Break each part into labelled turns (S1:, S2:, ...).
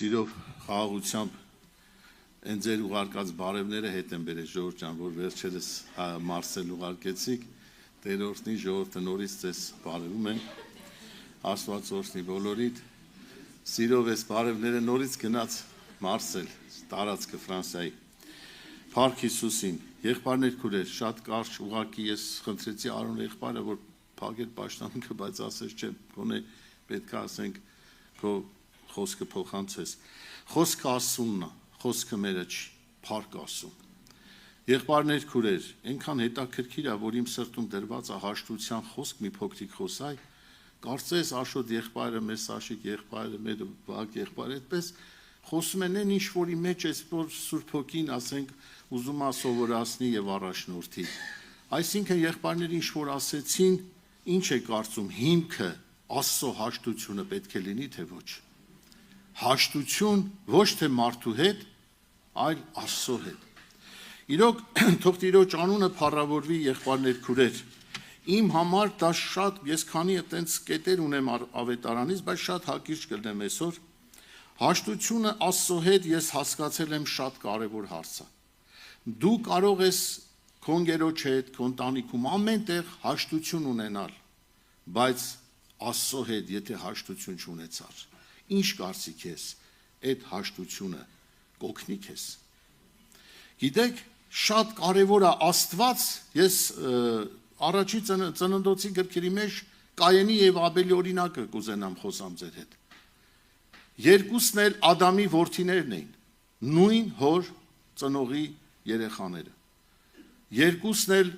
S1: Սիրով խաղաղությամբ այն ձեր ուղարկած բարևները հետ են բերել ժողովուրդ ջան, որ վերջերս Մարսել ուղարկեցիք, Տեր օրհնի, ժողովուրդը նորից ձեզ բարևում են, Աստված օրհնի բոլորիդ, սիրով այս բարևները նորից գնաց Մարսել, տարածքը Ֆրանսիայի, Փառք Հիսուսին, եղբայրներ քուրեր, շատ կարճ ուղարկի ես խնդրեցի Արոն եղբայրը, որ փակեր պաշտամունքը, բայց ասեց չէ, գոնե պետք է ասենք քո խոսքը փոխանցես, խոսքը Աստծունն է, խոսքը մերը չի, փառք Աստծուն։ Եղբայրներ քուրեր, այնքան հետաքրքիր է, որ իմ սրտում դրված է հաշտության խոսք մի փոքրիկ խոսայ, կարծես Աշոտ եղբայրը, մեր Սաշիկ եղբայրը, մեր Վահագ եղբայրը, այդպես խոսում են ինչ որի մեջ էս որ Սուրբ Հոգին, ասենք, ուզում է սովորացնի եւ առաջնորդի։ Այսինքն եղբայրները ինչ որ ասեցին, ինչ է կարծում, հիմքը Աստծո հաշտությունը պետք է լինի, թե ոչ։ Հաշտություն ոչ թե մարդու հետ, այլ Աստծո հետ։ Իրոք թող Տիրոջ անունը փառավորվի եղբայրներ քուրեր։ Իմ համար դա շատ, ես քանի այտենց կետեր ունեմ ավետարանից, բայց շատ հակիրճ կլնեմ այսօր։ Հաշտությունը Աստծո հետ ես հասկացել եմ շատ կարևոր հարց է։ Դու կարող ես քո ընկերոջ հետ, քո ընտանիքում ամենտեղ հաշտություն ունենալ, բայց Աստծո հետ եթե հաշտություն չունեցար, ինչ կարծիք ես, այդ հաշտությունը կօգնի քեզ։ Գիտեք, շատ կարևոր է Աստված, ես առաջի ծննդոցի գրքերի մեջ Կայենի եւ Աբելի օրինակը կուզենամ խոսամ ձեր հետ։ Երկուսն էլ Ադամի որդիներն էին, նույն հոր ծնողի երեխաները։ Երկուսն էլ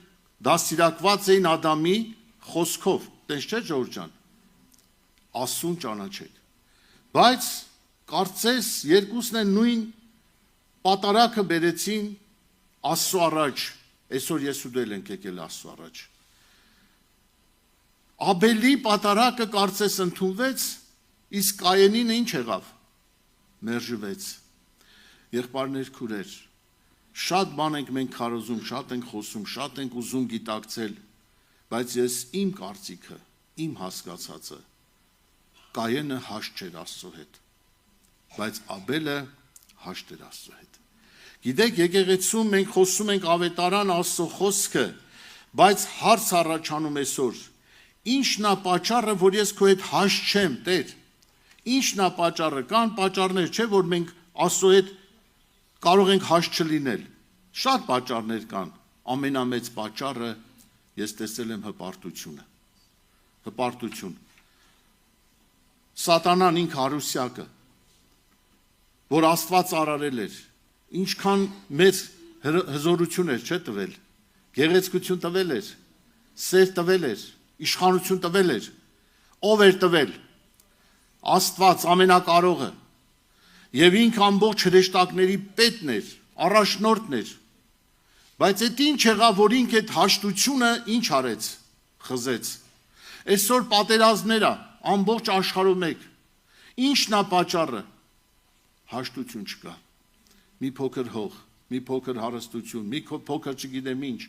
S1: դաստիարակված էին Ադամի խոսքով, տես չէ Ժորժ ջան, Աստծուն ճանաչեք։ Բայց կարծես երկուսն էլ նույն պատարակը բերեցին Աստծո առաջ, այսօր ես ու դու ենք եկել Աստծո առաջ։ Աբելի պատարակը կարծես ընդունվեց, իսկ Կայենին ինչ եղավ։ Մերժվեց։ Եղբայրներ քուրեր, շատ բան ենք մենք քարոզում, շատ ենք խոսում, շատ ենք ուզում գիտակցել, բայց ես իմ կարծիքը, իմ հասկացածը, Կայենը հաշտ չէր Աստծո հետ, բայց Աբելը հաշտ էր Աստծո հետ։ Գիտեք, եկեղեցում մենք խոսում ենք ավետարան Աստծո խոսքը, բայց հարց առաջանում այսօր, ի՞նչն է պատճառը, որ ես քո հետ հաշտ չեմ, Տեր։ Ի՞նչն է պատճառը, կան պատճառներ, չէ՞ որ մենք Աստծո հետ կարող ենք հաշտ չլինել։ Շատ պատճառներ կան, ամենամեծ պատճառը ես տեսել եմ հպարտությունը։ Հպարտություն։ Սատանան ինքը հարուսյակը, որ Աստված արարել էր, ինչքան մեծ հզորություն էր, չէ՞ տվել, գեղեցկություն տվել էր, սեր տվել էր, իշխանություն տվել էր, ով էր տվել, Աստված ամենակարողը, եւ ինքը ամբողջ հրեշտակների պետն էր, առաջնորդն էր, բայց այդ ինչ եղավ, որ ինքը այդ հաշտությունը ինչ արեց, խզեց։ Այսօր պատերազմները ամբողջ աշխարհում եք, ինչն է պատճառը, հաշտություն չկա, մի փոքր հող, մի փոքր հարստություն, մի փոքր չգիտեմ ինչ,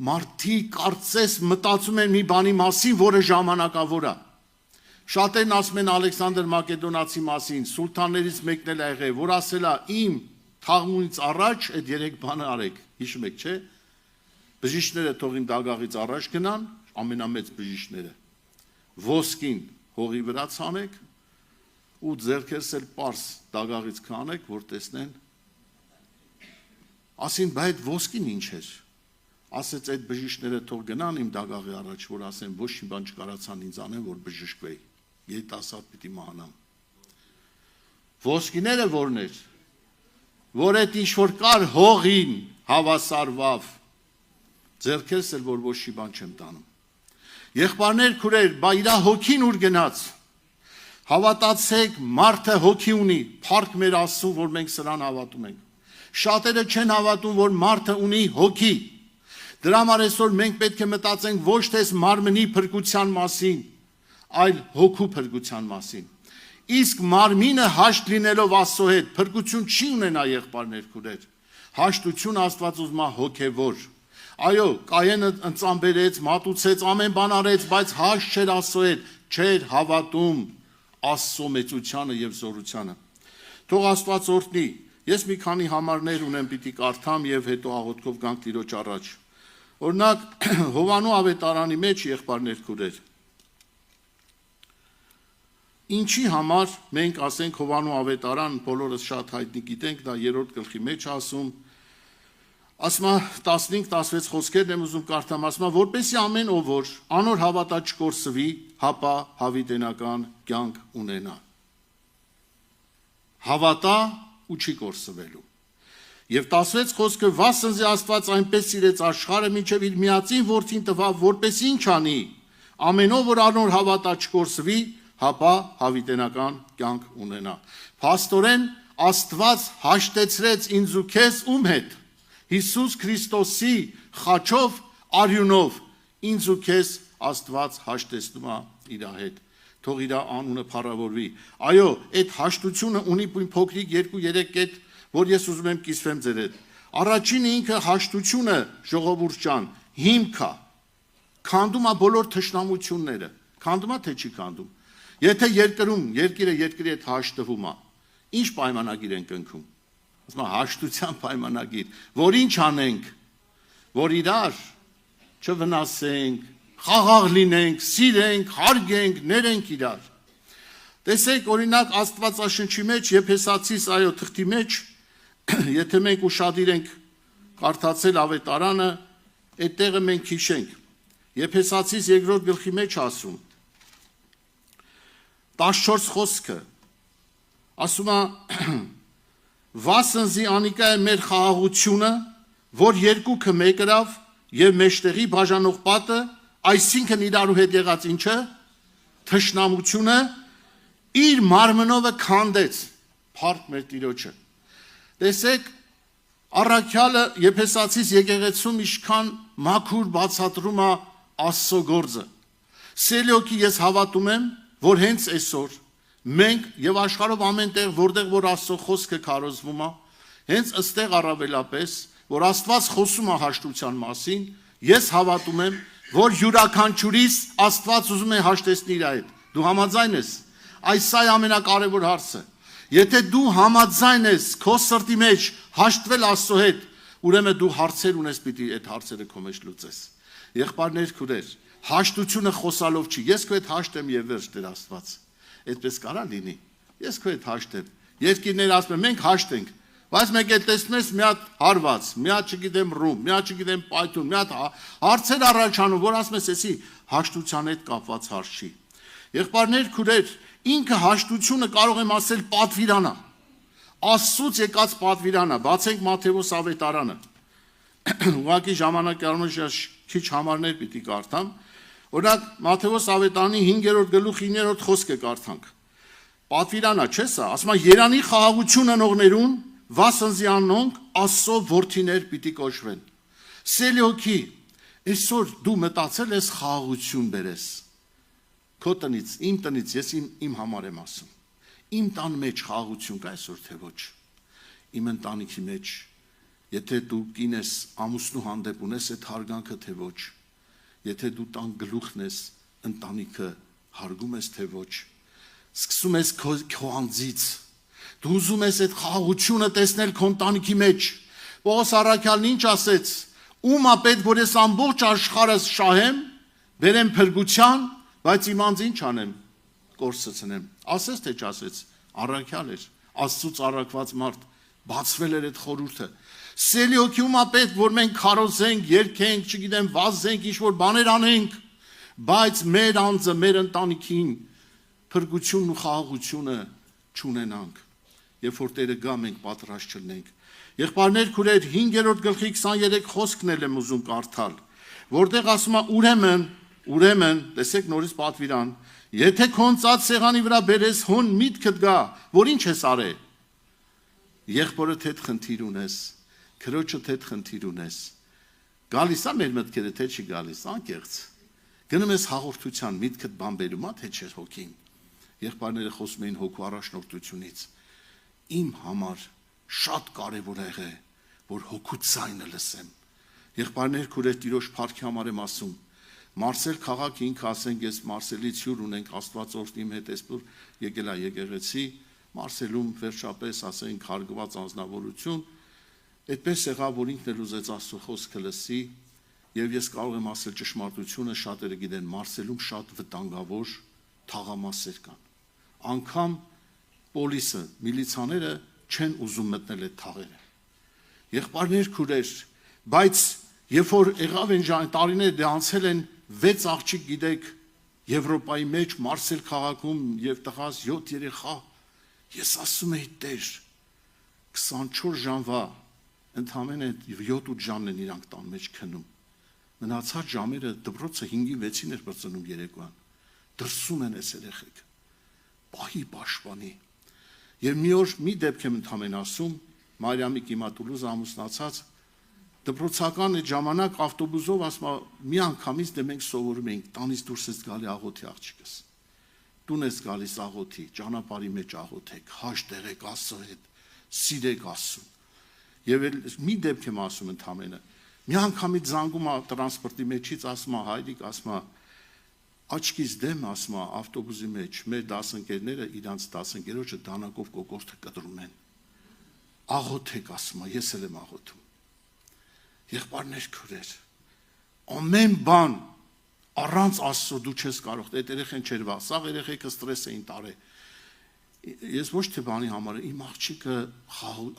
S1: մարդիկ կարծես մտածում են մի բանի մասին, որը ժամանակավոր է։ Շատերն ասում են Ալեքսանդր Մակեդոնացի մասին, սուլթաններից մեկն էլ եղել, որ ասել է իմ թաղումից առաջ այդ երեք բանը արեք, հիշում եք, չէ՞։ Բժիշկները թող իմ դագաղից առաջ գնան, ամենամեծ բժիշկները, ոսկին հողի վրա ցանեք ու ձեռքերս էլ պարս դագաղից կանեք, որ տեսնեն։ Ասին, բայց այդ ոսկին ինչ էր։ Ասեց այդ բժիշկները թող գնան իմ դագաղի առաջ, որ ասեն ոչ մի բան չկարացան ինձ անեն, որ բժշկվեի, երիտասարդ պիտի մահանամ։ Ոսկիները որն էր, որ այդ ինչ որ կար հողին հավասարվավ, ձեռքերս էլ որ ոչ մի բան չեմ տանում։ Եղբայրներ քուրեր, բա իրա հոգին ուր գնաց։ Հավատացեք, մարդը հոգի ունի, փառք մեր Աստծուն, որ մենք սրան հավատում ենք։ Շատերը չեն հավատում, որ մարդը ունի հոգի։ Դրա համար այսօր մենք պետք է մտածենք ոչ թե մարմնի փրկության մասին, այլ հոգու փրկության մասին։ Իսկ մարմինը հաշտ լինելով Աստծո հետ, փրկություն չի ունենա եղբայրներ քուրեր։ Հաշտություն Աստված ուզում է հոգևոր։ Այո, Կայենը ընծամբերեց, մատուցեց, ամեն բան արեց, բայց հաշտ չէր Աստծո հետ, չէր հավատում Աստծո մեծությանը եւ զորությանը։ Թող Աստված օրհնի։ Ես մի քանի համարներ ունեմ պիտի կարդամ եւ հետո աղոթքով գանք Տիրոջ առաջ։ Օրինակ Հովանու ավետարանի մեջ եղբայրներ քուրեր։ Ինչի համար մենք ասենք Հովանու ավետարան բոլորս շատ հայտնի գիտենք, դա 3-րդ գլխի մեջ ասում, ասում 15-16 խոսքերն եմ ուզում կարդամ, ասում որպեսզի ամեն ով որ անոր հավատա չկորսվի, հապա հավիտենական կյանք ունենա։ Հավատա ու չի կորսվելու։ Եվ 16 խոսքը վասնզի Աստված այնպես սիրեց աշխարհը, մինչև իր միածին որդին տվավ, որպեսզի ինչ անի, ամենով որ անոր հավատա չկորսվի, հապա հավիտենական կյանք ունենա։ Փաստորեն Աստված հաշտեցրեց ինձ ու քեզ ում հետ։ Հիսուս Քրիստոսի խաչով արյունով ինձ ու քեզ Աստված հաշտեցնում է իր հետ։ Թող իր անունը փառավորվի։ Այո, այդ հաշտությունը ունի փոքրիկ 2-3 կետ, որ ես ուզում եմ կիսվեմ ձեր հետ։ Առաջինը ինքը հաշտությունը, ժողովուրդ ջան, հիմք է։ Քանդում է բոլոր թշնամությունները։ Քանդում է թե չի քանդում։ Եթե երկիրը երկրի հետ հաշտվում է, ինչ պայմանագիր ենք ընկնում։ Ասում է հաշտության պայմանագիր, որ ինչ անենք, որ իրար չվնասենք, խաղաղ լինենք, սիրենք, հարգենք, ներենք իրար։ Տեսեք, օրինակ Աստվածաշնչի մեջ Եփեսացիս այո թղթի մեջ, եթե մենք ուշադիր ենք կարդացել ավետարանը, այդ տեղը մենք հիշենք։ Եփեսացիս 2-րդ գլխի մեջ ասում 14 խոսքը ասում է վասնզի անիկա է մեր խաղաղությունը, որ երկուքը մեկրավ եւ մեջտեղի բաժանող պատը, այսինքն իրարու հետ եղած ինչը թշնամությունը իր մարմնովը քանդեց փառք մեր Տիրոջը։ Տեսեք առաքյալը Եփեսացիս եկեղեցում ինչքան մաքուր բացատրում է Աստծո գործը։ Սելյոկի ես հավատում եմ, որ հենց այսօր մենք եւ աշխարհով ամեն տեղ որտեղ որ Աստծո խոսքը քարոզվում է, հենց ըստեղ առավելապես, որ Աստված խոսում է հաշտության մասին, ես հավատում եմ, որ յուրաքանչյուրիս Աստված ուզում է հաշտեցնել իր հետ։ Դու համաձայն ես։ Այս է ամենակարևոր հարցը։ Եթե դու համաձայն ես քո սրտի մեջ հաշտվել Աստծո հետ, ուրեմն դու հարցեր ունես, պիտի այդ հարցերը քո մեջ լուծես։ Եղբայրներ, քուրեր, հաշտությունը խոսալով չի։ Ես քո հետ հաշտեմ եւ վերջ Տեր Աստված։ Այդպես կարա լինի։ Ես քո հետ հաշտեմ։ Երկիրներ ասում են մենք հաշտենք, բայց մեկ էլ տեսնում ես մի հատ հարված, մի հատ չգիտեմ ռում, մի հատ չգիտեմ պայթուն, մի հատ հարցեր առաջանում, որ ասում ես էսի հաշտության հետ կապված հարց չի։ Եղբայրներ, քուրեր, ինքը հաշտությունը կարող եմ ասել պատվիրանա։ Աստծուց եկած պատվիրանա, բացենք Մատթեոս ավետարանը։ Ուղղակի ժամանակի առումով քիչ համարներ պիտի կարդամ։ Օրինակ Մատթեոս ավետարանի 5-րդ գլուխ 9-րդ խոսքը կարդանք։ Պատվիրանա չէ՞ սա, ասում է Երանի խաղաղություն անողներուն վասնզի անոնք Աստծո որդիներ պիտի կոչվեն։ Սելյոկի, այսօր դու մտածել ես խաղաղություն բերես։ Քո տնից, իմ տնից, ես իմ համար եմ ասում։ Իմ տան մեջ խաղաղություն կա այսօր թե ոչ։ Իմ ընտանիքի մեջ, եթե դու կին ես, ամուսնու հանդեպ ունես այդ հարգանքը թե ոչ։ Եթե դու տան գլուխն ես, ընտանիքը հարգում ես թե ոչ։ Սկսում ես քո անձից։ Դու ուզում ես այդ խաղաղությունը տեսնել քո ընտանիքի մեջ։ Պողոս առաքյալն ինչ ասեց. Ում է պետք որ ես ամբողջ աշխարհը շահեմ, բերեմ փրկության, բայց իմ անձ ինչ անեմ, կորսեցնեմ։ Ասես թե չասեց, առաքյալ էր, Աստծուց առաքված մարդ, բացվել էր այդ խորհուրդը։ Սելյոկի ում է պետք որ մենք քարոզենք, երգենք, չգիտեմ, վազենք, ինչ որ բաներ անենք, բայց մեր անձը, մեր ընտանիքին փրկությունն ու խաղաղությունը չունենանք։ Երբ որ Տերը գա, մենք պատրաստ չլինենք։ Եղբայրներ, քուրեր, 5-րդ գլխի 23 խոսքն եմ ուզում կարդալ, որտեղ ասում է ուրեմն, տեսեք նորից պատվիրան, եթե քոնցած սեղանի վրա բերես հոն միտքդ գա, որ ինչ ես արել։ Եղբորդ հետ խնդիր ունես, քրոջդ հետ խնդիր ունես։ Գալիս է մեր մտքերը, թե չի գալիս, անկեղծ։ Գնում ես հաղորդության, միտքդ բան բերում է, թե չէ հոգին։ Եղբայրները խոսում էին հոգու առաջնորդությունից։ Իմ համար շատ կարևոր է, որ հոգու ձայնը լսեմ։ Եղբայրներ, քուրեր, Տիրոջ փառքի համար եմ ասում։ Մարսել քաղաք ինքը ասենք ես Մարսելից հյուր ունենք Աստված օրհնի իմ հետ այսօր եկել է եկեղեցի, Մարսելում վերջապես ասենք հարգված անձնավորություն, այդպես եղավ, որ ինքն էլ ուզեց Աստծո խոսքը լսի, եւ ես կարող եմ ասել ճշմարտությունը, շատերը գիտեն, Մարսելում շատ վտանգավոր թաղամասեր կան։ Անկամ պոլիսը, միլիցաները չեն ուզում մտնել այդ թաղերը։ Եղբայրներ, քուրեր, բայց երբ որ եղավ այն տարիները, դե անցել են 6 աղջիկ, գիտեք, Եվրոպայի մեջ, Մարսել քաղաքում եւ տղաս 7 երեխա, ես ասում եի Տեր, 24 ժամվա ընդամենը 7-8 ժամն են իրանք տան մեջ քնում։ Մնացած ժամերը դպրոցը 5-ին 6-ին էր բրծնում երեկոյան։ Դրսում են այս երեխեք։ Պահի պաշտպանի։ Եվ մի օր մի դեպք եմ ընդամենը ասում, Մարիամի Կիմատուլուզ ամուսնացած դպրոցական այդ ժամանակ ավտոբուսով ասма մի անգամից դե մենք սովորում էինք տանից դուրս ես գալի աղոթի աղջիկս։ Տուն ես գալիս աղոթի, ճանապարհի մեջ աղոթեք, հաշտեղ եք Աստծո հետ, սիրեք Աստծուն։ Եվ մի դեպք եմ ասում ընդամենը։ Մի անգամից զանգում է տրանսպորտի մեջից, ասում է հայրիկ, ասում է աչքից դեմ, ասում է ավտոբուսի մեջ մեր դասընկերները իրանց դասընկերոջը դանակով կոկորտը կտրում են։ Աղոթեք, ասում է, ես էլ եմ աղոթում։ Եղբայրներ, քուրեր, ամեն բան առանց Աստծո դու չես կարող, այդ երեխեն չէր վա, սաղ երեխեքը ստրես էին տարել։ Ես ոչ թե բանի համար, իմ աղջիկը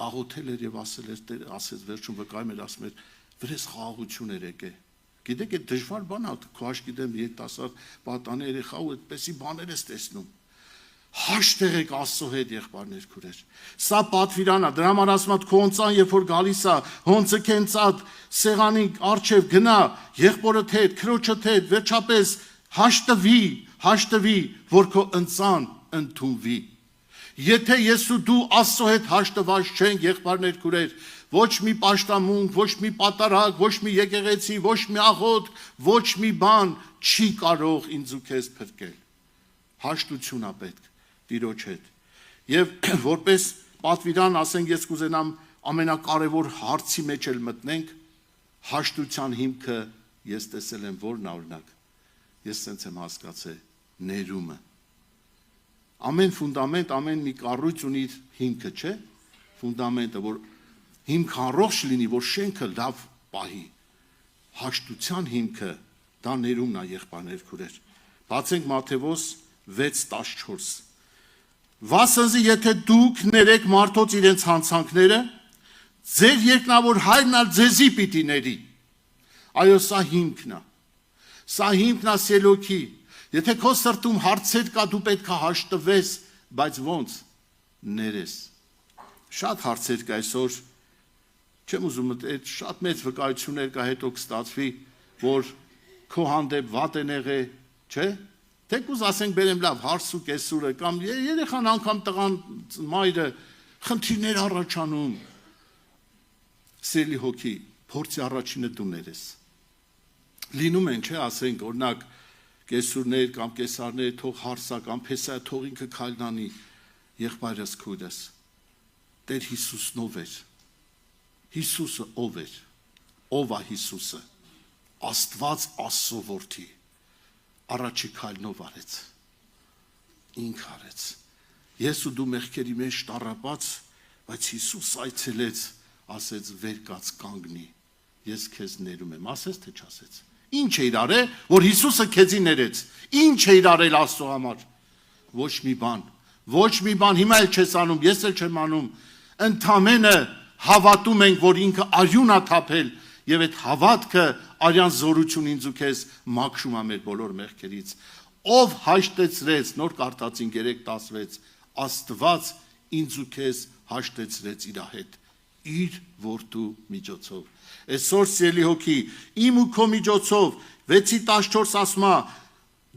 S1: աղոթել էր եւ ասել էր, ասեց վերջում վկայում էր, ասում էր, վրես խաղաղություն էր եկե։ Գիտեք, այդ դժվար բան է, քո աշկիդեմ երիտասարդ պատանի երեխա ու այդպեսի բաներ ես տեսնում։ Հաշտեղ եք Աստծո հետ, եղբայրներ, քուրեր։ Սա պատվիրան է, դրա համար ասում եմ, քո հոնցան երբ որ գալիս է, հոնցը քենցած, սեղանի առջև գնա, եղբորդ հետ, քրոջդ հետ, վերջապես հաշտվի, որ քո ընծան ընդունվի։ Եթե ես ու դու Աստծո հետ հաշտված չենք, եղբայրներ, քուրեր, ոչ մի պաշտամունք, ոչ մի պատարակ, ոչ մի եկեղեցի, ոչ մի աղոթք, ոչ մի բան չի կարող ինձ ու քեզ փրկել։ Հաշտություն է պետք Տիրոջ հետ։ Եվ որպես պատվիրան, ասենք, ես կուզենամ ամենակարևոր հարցի մեջ էլ մտնենք, հաշտության հիմքը ես տեսել եմ որն օրինակ, ես սենց եմ հասկացել, ներումը։ Ամեն ֆունդամենտ, ամեն մի կառույց ունի իր հիմքը, չէ՞։ Ֆունդամենտը, որ հիմքը առողջ լինի, որ շենքը լավ պահի։ Հաշտության հիմքը դա ներումն է, եղբայրներ, քուրեր։ Բացենք Մատթեոս 6:14։ Վասնզի եթե դուք ներեք մարդոց իրենց հանցանքները, ձեր երկնավոր հայրն ալ ձեզի պիտի ների։ Այո, սա հիմքն է։ Սա հիմքն է սելոքի։ Եթե քո սրտում հարցեր կա, դու պետք է հաշտվես, բայց ոնց ներես։ Շատ հարցեր կա այսօր, չեմ ուզում այդ շատ մեծ վկայություններ կա, հետո կստացվի, որ քո հանդեպ վատ են եղել, չէ՞։ Թեկուզ ասենք բերեմ լավ հարսու կեսուրը կամ երեխան անգամ տղան մայրը խնդիրներ առաջանում։ Սիրելի հոգի, փորձի առաջինը դու ներես։ Լինում են, չէ, ասենք օրինակ կեսուրներ կամ կեսարներ թող հարսա կամ փեսա թող ինքը քայլանի, եղբայրս քույրս։ Տեր Հիսուսն ով էր։ Հիսուսը ով էր։ Ով է Հիսուսը։ Աստված Աստծո որդի։ Առաջի քայլնով արեց, ինք արեց, ես ու դու մեղքերի մեջ տառապած, բայց Հիսուս այցելեց, ասեց վեր կաց կանգնի, ես քեզ ներում եմ, ասեց թե չասեց, ինչ էիր արել, որ Հիսուսը քեզի ներեց, ինչ էիր արել Աստծո համար, ոչ մի բան, հիմա էլ չես անում, ես էլ չեմ անում, ընդամենը հավատում ենք, որ ինքը արյուն է թափել, եւ այդ հավատքը արյան զորություն ինձ ու քեզ մաքրում է մեր բոլոր մեղքերից։ Ով հաշտեցրեց, նոր կարդացին 3:16, Աստված ինձ ու քեզ հաշտեցրեց իր հետ, իր որդու միջոցով։ Այսօր սիրելի հոգի, իմ ու քո միջոցով 6:14 ասում է,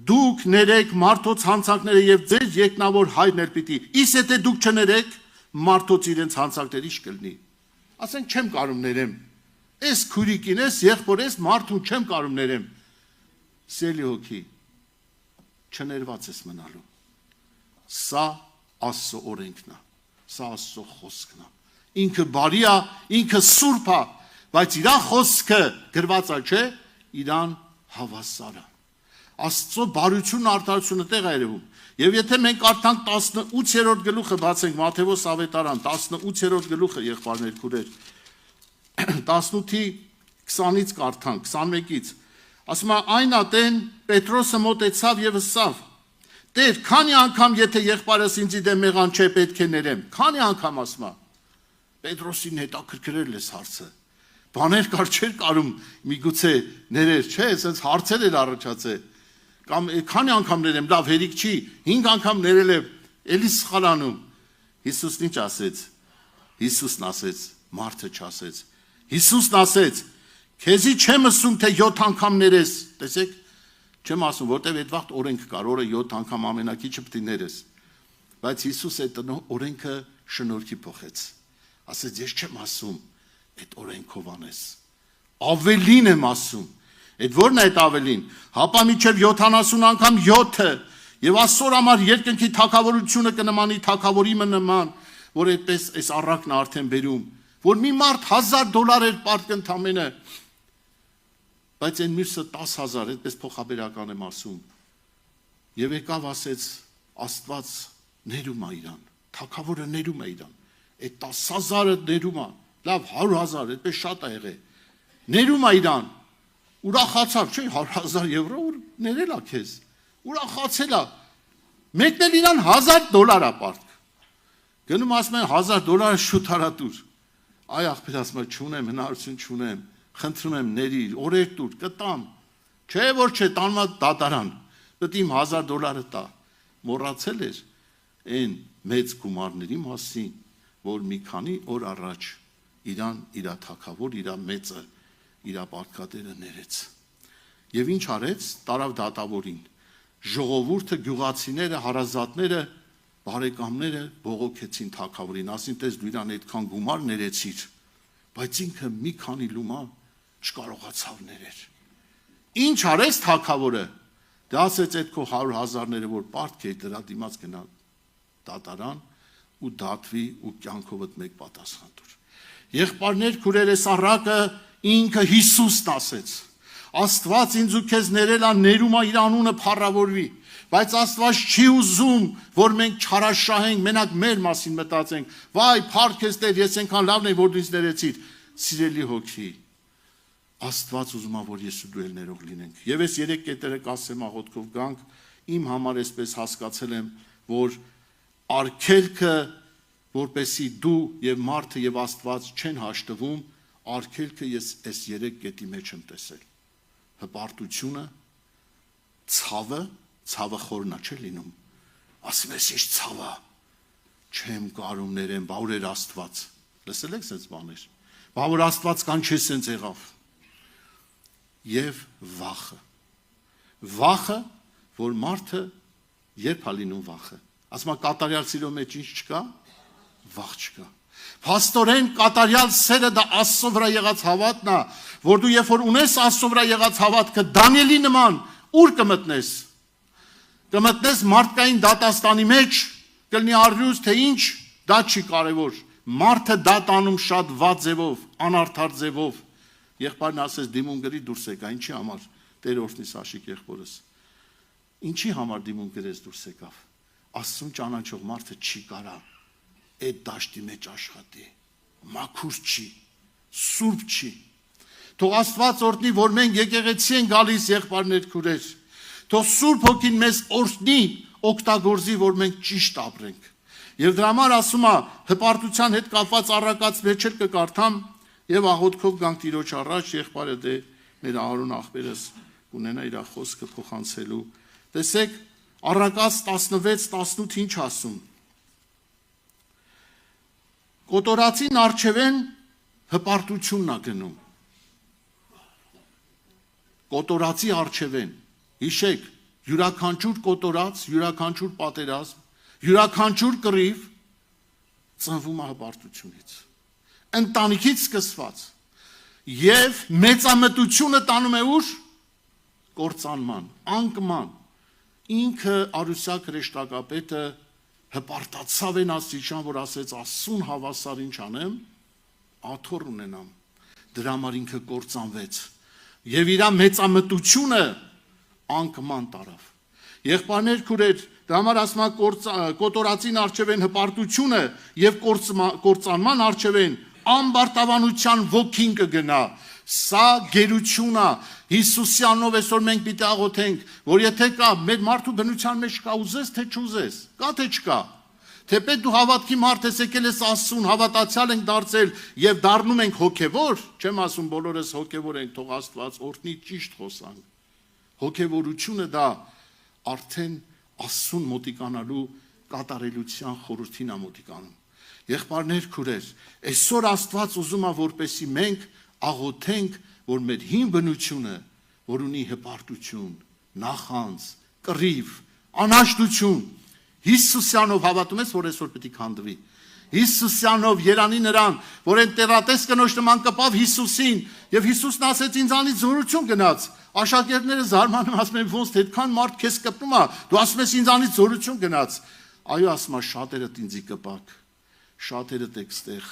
S1: դուք ներեք մարդոց հանցանքները եւ ձեր երկնավոր հայրն էլ պիտի։ Իսկ եթե դուք չներեք մարդոց իրենց հանցանքները, ի՞նչ կլինի։ Ասենք չեմ կարող ներեմ։ Այս քուրիկին ես, եղբոր ես, մարդուն չեմ կարող ներեմ։ Սիրելի հոգի, չներված ես մնալու։ Սա Աստծո օրենքն է, սա Աստծո խոսքն է։ Ինքը բարի է, ինքը սուրբ է, բայց իր խոսքը գրված է, չէ՞, իրան հավասար է։ Աստծո բարությունն արդարությունը տեղ է երևում։ Եվ եթե մենք կարդանք 18-րդ գլուխը, բացենք Մատթեոս ավետարան, 18-րդ գլուխը, եղբայրներ, քուրեր, 18-ի 20-ից կարդանք, 21-ից, ասում է, այն ատեն Պետրոսը մոտեցավ և ըսավ. Տեր, քանի անգամ եթե եղբայրս ինձի դեմ մեղան չէ պետք է ներեմ, քանի անգամ ասում է, Պետրոսին հետաքրքրել ես հարցը, բաներ կար չէր կարում միգուցե ներեր, չէ, ասենց հարցեր էր առաջացել, կամ քանի անգամ ներեմ, լավ հերիք չի, 5 անգամ ներել եմ, էլի սխալանում, Հիսուսն ինչ ասեց, Հիսուսն ասեց, մարդը չասեց, Հիսուսն ասեց, քեզի չեմ ասում, թե 7 անգամ ներես, տեսեք, չեմ ասում, որտև այդ վաղտ օրենք կար, օրը 7 անգամ ամենակիչը պտի ներես, բայց Հիսուս այդ օրենքը շնորհքի փոխեց, ասեց, ես չեմ ասում, այդ օրենքով անես, ավելին եմ ասում, այդ որն է այդ ավելին, հապա մինչև 70 անգամ 7-ը, և Աստծո համար երկնքի թագավորությունը կնմանի թագավորի նման, որ այդպես այս առակն արդեն բերում, որ մի մարդ $1000 էր պարտք ընդամենը, բայց այն մյուսը 10,000, այդպես փոխաբերական եմ ասում, և եկավ ասեց, Աստված ներում է իրան, թագավորը ներում է իրան, այդ 10,000-ը ներում է, լավ 100,000, այդպես շատ է եղել, ներում է իրան, ուրախացավ, չէ, 100,000 եվրո ներել է քեզ, ուրախացել է, մեկն էլ իրան $1,000 է պարտք, գնում ասում են $1,000 շուտ հարատուր, այ աղբեր ասում է չունեմ, հնարություն չունեմ, խնդրում եմ ներիր, օրեր տուր, կտամ, չէ որ չէ, տանմա դատարան, պետք իմ $1,000 տա, մոռացել էր այն մեծ գումարների մասին, որ մի քանի օր առաջ իրան իրա թագավոր, իրա մեծը, իրա պարտքատերը ներեց, և ինչ արեց, տարավ դատավորին, ժողովուրդը, գյուղացիները, հարազատները, բարեկամները բողոքեցին թագավորին, ասին տես դու իրան այդքան գումար ներեցիր, բայց ինքը մի քանի լումա չկարողացավ ներեր, ինչ արեց թագավորը, դա ասեց այդ քո 100,000-ները, որ պարտք է դրա դիմաց գնա դատարան ու դատվի ու կյանքովդ մեկ պատասխան տուր, եղբայրներ, քուրեր, այս առակը ինքը Հիսուսն ասեց, Աստված ինձ ու քեզ ներել է, ներում է իր անունը փառավորվի, բայց Աստված չի ուզում, որ մենք չարաշահենք, մենակ մեր մասին մտածենք, վայ, փառք ես Տեր, ես այնքան լավն եմ, որ դու ինձ ներեցիր, սիրելի հոգի, Աստված ուզում է, որ ես ու դու էլ ներող լինենք, և ես 3 կետերը կասեմ աղոթքով գանք, իմ համար այսպես հասկացել եմ, որ արգելքը, որպեսի դու և մարդը և Աստված չեն հաշտվում, արգելքը ես այս 3 կետի մեջ եմ տեսել, հպարտությունը, ցավը խորնա չէ լինում, ասում ես ինչ ցավա, չեմ կարում ներեմ, բա ուր էր Աստված, լսել եք սենց բաներ, բա որ Աստված կան չէ սենց եղավ, և վախը, որ մարդը երբ է լինում վախը, ասում է կատարյալ սիրո մեջ ինչ չկա, վախ չկա, փաստորեն կատարյալ սերը դա Աստծո վրա եղած հավատն է, որ դու երբ որ ունես Աստծո վրա եղած հավատքը Դանիելի նման, ուր կմտնես, կմտնես մարդկային դատաստանի մեջ, կլինի առյուծ թե ինչ, դա չի կարևոր, մարդը դատանում շատ վատ ձևով, անարդար ձևով, եղբայրն ասեց դիմում գրի դուրս եկա, ինչի համար, Տեր օրհնի Սաշիկ եղբորս, ինչի համար դիմում գրես դուրս եկավ, Աստծուն ճանաչող մարդը չի կարա այդ դաշտի մեջ աշխատի, մաքուր չի, սուրբ չի, թող Աստված օրհնի, որ մենք եկեղեցի են գալիս եղբայրներ, քուրեր, թող Սուրբ Հոգին մեզ օրհնի, օգտագործի, որ մենք ճիշտ ապրենք, և դրա համար ասում է, հպարտության հետ կապված առակած մեջ էլ կկարդամ, և աղոթքով գանք Տիրոջ առաջ, եղբայրը դե մեր Ահարոն աղբերս կունենա իր խոսքը փոխանցելու, տեսեք, առակած 16-18 ինչ ասում, կոտորածին առջևեն հպարտությունն է գնում, կոտորածի առջևեն, հիշեք, յուրաքանչյուր կոտորած, յուրաքանչյուր պատերազմ, յուրաքանչյուր կռիվ ծնվում է հպարտությունից, ընտանիքից սկսված, և մեծամտությունը տանում է ուր, կործանման, անկման, ինքը Արուսյակ հրեշտակապետը հպարտացավ են աստիճան, որ ասեց Աստծուն հավասար ինչ անեմ, աթոռ ունենամ, դրա համար ինքը կործանվեց, և իր մեծամտությունը անկման տարավ, եղբայրներ, քուրեր, Դա համար ասма կոտորածին արջև են հպարտությունը և կործանման արջև են ամբարտավանության ոգին կգնա, սա գերությունա, Հիսուսյանով այսօր մենք պիտի աղոթենք, որ եթե կա, մեր մարդու բնության մեջ կա ուզես, թե չուզես, կա թե չկա, թեպետ դու հավատքի մարդ ես եկել ես Աստծուն, հավատացյալ ենք դարձել և դառնում ենք հոգևոր, չեմ ասում բոլորս հոգևոր ենք, թող Աստված օրհնի ճիշտ խոսանք, հոգևորությունը դա արդեն Աստծուն մոտիկանալու կատարելության խորհրդին է մոտիկանում, եղբայրներ, քուրեր, այսօր Աստված ուզում է, որպեսզի մենք աղոթենք, որ մեր հին բնությունը, որ ունի հպարտություն, նախանձ, կռիվ, անհաշտություն, Հիսուսյանով հավատում ես, որ այսօր պետք է քանդվի, Հիսուսյանով երանի նրան, որ այն տերատես կնոջ նման կպավ Հիսուսին, և Հիսուսն ասեց ինձանից զորություն գնաց, աշակերտները զարմանում ասում են, ոնց թե այդքան մարդ քեզ կպնում է, դու ասում ես ինձանից զորություն գնաց, այո ասում է շատերդ ինձի կպակ, շատերդ եք ստեղ,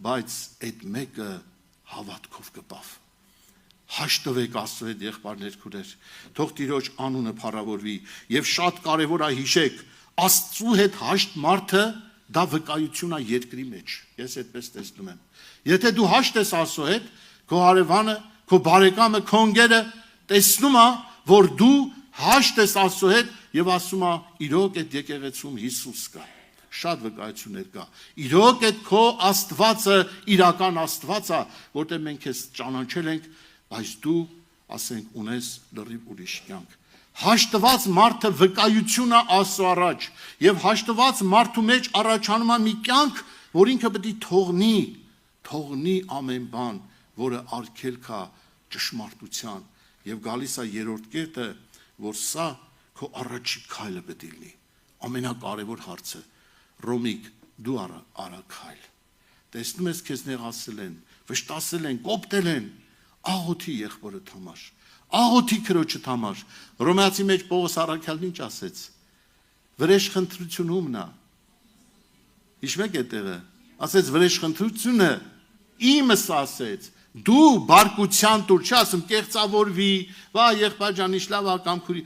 S1: բայց այդ մեկը հավատքով կպավ, հաշտվեք Աստծո հետ եղբայրներ քուրեր, թող Տիրոջ անունը փառավորվի և շատ կարևոր է հիշեք, Աստծու հետ հաշտ մարդը դա վկայություն է երկրի մեջ, ես այդպես տեսնում եմ, եթե դու հաշտ ես Աստծո հետ, քո հարևանը, քո բարեկամը, քո ընկերը տեսնում է, որ դու հաշտ ես Աստծո հետ և ասում է իրոք այդ եկեղեցում Հիսուս կա, շատ վկայություններ կա, իրոք այդ քո Աստվածը իրական Աստված է, որտեղ մենք քեզ ճանաչել ենք, բայց դու ասենք ունես լրիվ ուրիշ կյանք, հաշտված մարդը վկայություն է Աստծո առաջ և հաշտված մարդու մեջ առաջանում է մի կյանք, որ ինքը պետք է թողնի ամեն բան, որը արգելք է ճշմարտության և գալիս է երրորդ կետը, որ սա քո առաջի քայլը պետք է լինի, ամենակարևոր հարցը, Ռոմիկ, դու արա քայլ, տեսնում ես քեզ նեղացել են, վշտացել են, կոպտել են, աղոթի եղբորդ համար, աղոթի քրոջդ համար, Հռոմեացի մեջ Պողոս առաքյալն ինչ ասեց, վրեժխնդրություն ումն է, հիշում եք այդտեղը, ասեց վրեժխնդրությունը իմս ասեց, դու բարկության տուր, չի ասում կեղծավորվի, վա եղբայր ջան ինչ լավ ա կամ քուրի,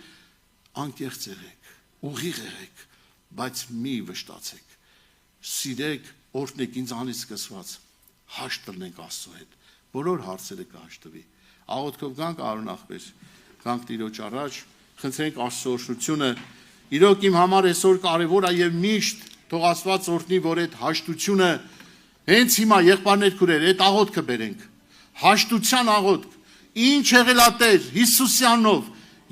S1: անկեղծ եղեք, ուղիղ եղեք, բայց մի վշտացեք, սիրեք, օրհնեք ինձանից սկսված, հաշտ ըլնենք Աստծո հետ, բոլոր հարցերը կհաշտվի, աղոթքով գանք Արոն աղբեր, գանք Տիրոջ առաջ, խնդրենք Աստծո օրհնությունը, իրոք իմ համար այսօր կարևոր է և միշտ թող Աստված օրհնի, որ այդ հաշտությունը հենց հիմա եղբայրներ քուրեր, այդ աղոթքը բերենք, հաշտության աղոթք, ինչ եղել է Տեր Հիսուսյանով,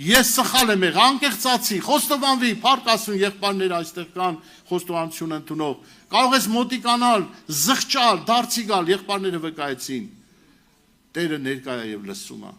S1: ես սխալ եմ եղել, անկեղծացի, խոստովանվի, փառք Աստծուն, եղբայրներ այստեղ կան խոստովանություն ընդունող, կարող ես մոտիկանալ, զղջալ, դարձի գալ, եղբայրները վկայեցին, Տերը ներկա է և լսում է։